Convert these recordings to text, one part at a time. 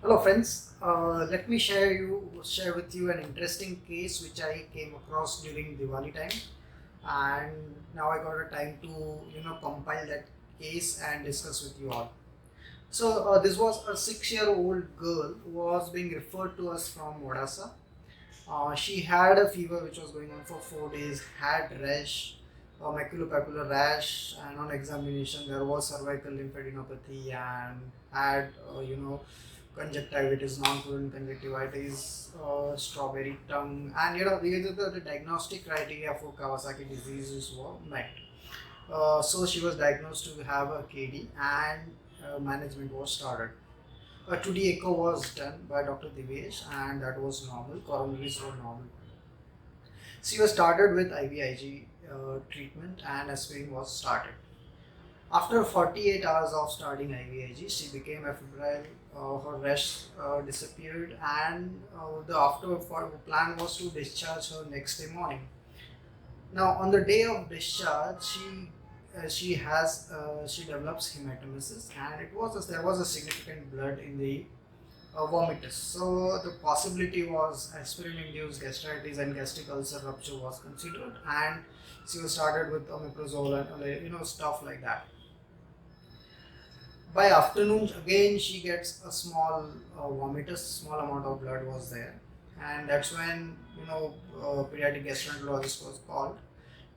Hello friends, let me share with you an interesting case which I came across during Diwali time, and now I got a time to compile that case and discuss with you all. So this was a 6-year-old girl who was being referred to us from Odisha. She had a fever which was going on for 4 days, had rash, maculopapular rash, and on examination there was cervical lymphadenopathy and had conjunctivitis, non-prolonged conjunctivitis, strawberry tongue, and the diagnostic criteria for Kawasaki diseases were met. So she was diagnosed to have a KD, and management was started. A 2D echo was done by Dr. Divesh, and that was normal. Coronaries were normal. She was started with IVIG treatment, and aspirin was started. After 48 hours of starting IVIG, she became febrile. Her rash disappeared, and the after plan was to discharge her next day morning. Now, on the day of discharge, she develops hematemesis, and there was a significant blood in the vomitus. So the possibility was aspirin-induced gastritis and gastric ulcer rupture was considered, and she was started with omeprazole and stuff like that. By afternoon, again she gets a small vomitus, small amount of blood was there, and that's when pediatric gastroenterologist was called.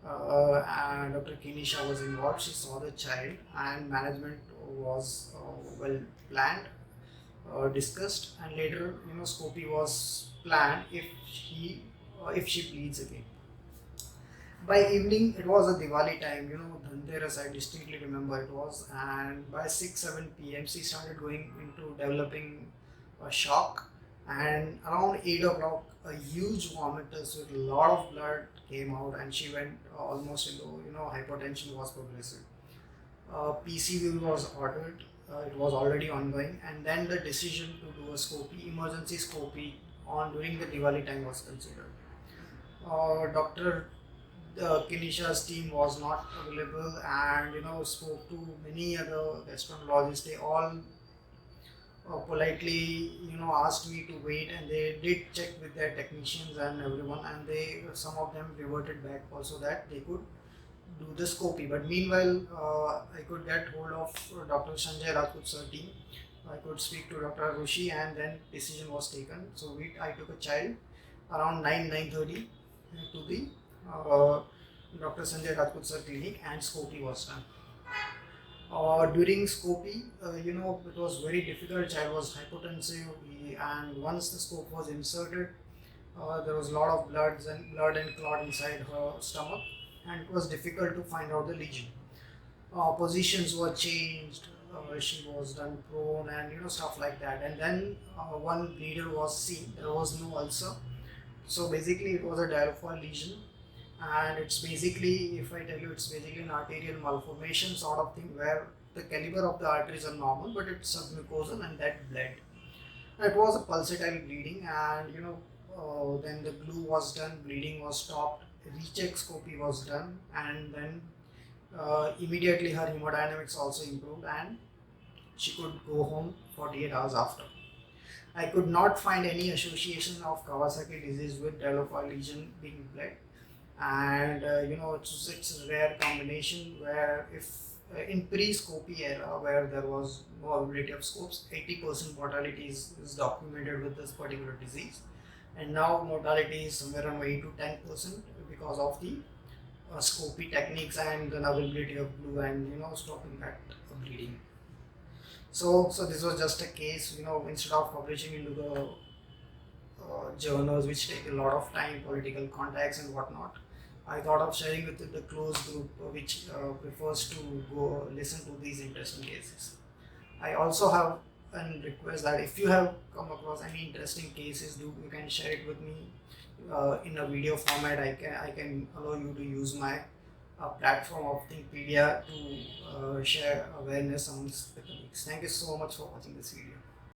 And Dr. Kinisha was involved. She saw the child, and management was well planned, discussed, and later scopy was planned if she bleeds again. By evening, it was a Diwali time, Dhanteras, I distinctly remember it was, and by 6 7 p.m., she started going into developing a shock, and around 8 o'clock, a huge vomitus with a lot of blood came out, and she went almost into, hypertension was progressive. PCV was ordered, it was already ongoing, and then the decision to do a scopy, emergency scopy, on during the Diwali time was considered. Dr. Kinisha's team was not available, and spoke to many other gastroenterologists. They all politely asked me to wait, and they did check with their technicians and everyone, and they some of them reverted back also that they could do the scopy. But meanwhile, I could get hold of Dr. Sanjay Rajput sir team. I could speak to Dr. Rushi, and then decision was taken. So I took a child around 9:30 to the Dr. Sanjay Rajput sir clinic, and scopy was done. During scopy, it was very difficult. Child was hypotensive, and once the scope was inserted, there was a lot of blood and clot inside her stomach, and it was difficult to find out the lesion. Positions were changed. She was done prone, and stuff like that. And then one bleeder was seen. There was no ulcer, so basically it was a diaphragm lesion, and it's basically, if I tell you, it's basically an arterial malformation sort of thing where the caliber of the arteries are normal, but it's submucosal and that bled. It was a pulsatile bleeding, and then the glue was done, bleeding was stopped, recheck scopy was done, and then immediately her hemodynamics also improved, and she could go home 48 hours after. I could not find any association of Kawasaki disease with Delophi lesion being bled, and it's a rare combination where if in pre-scopy era where there was no availability of scopes, 80% mortality is documented with this particular disease, and now mortality is somewhere around 8 to 10% because of the scopy techniques and the availability of glue and stopping that bleeding. So this was just a case, instead of publishing into the journals which take a lot of time, political contacts and whatnot, I thought of sharing with the close group which prefers to go listen to these interesting cases. I also have a request that if you have come across any interesting cases, you can share it with me in a video format. I can allow you to use my platform of Thinkpedia to share awareness amongst the colleagues. Thank you so much for watching this video.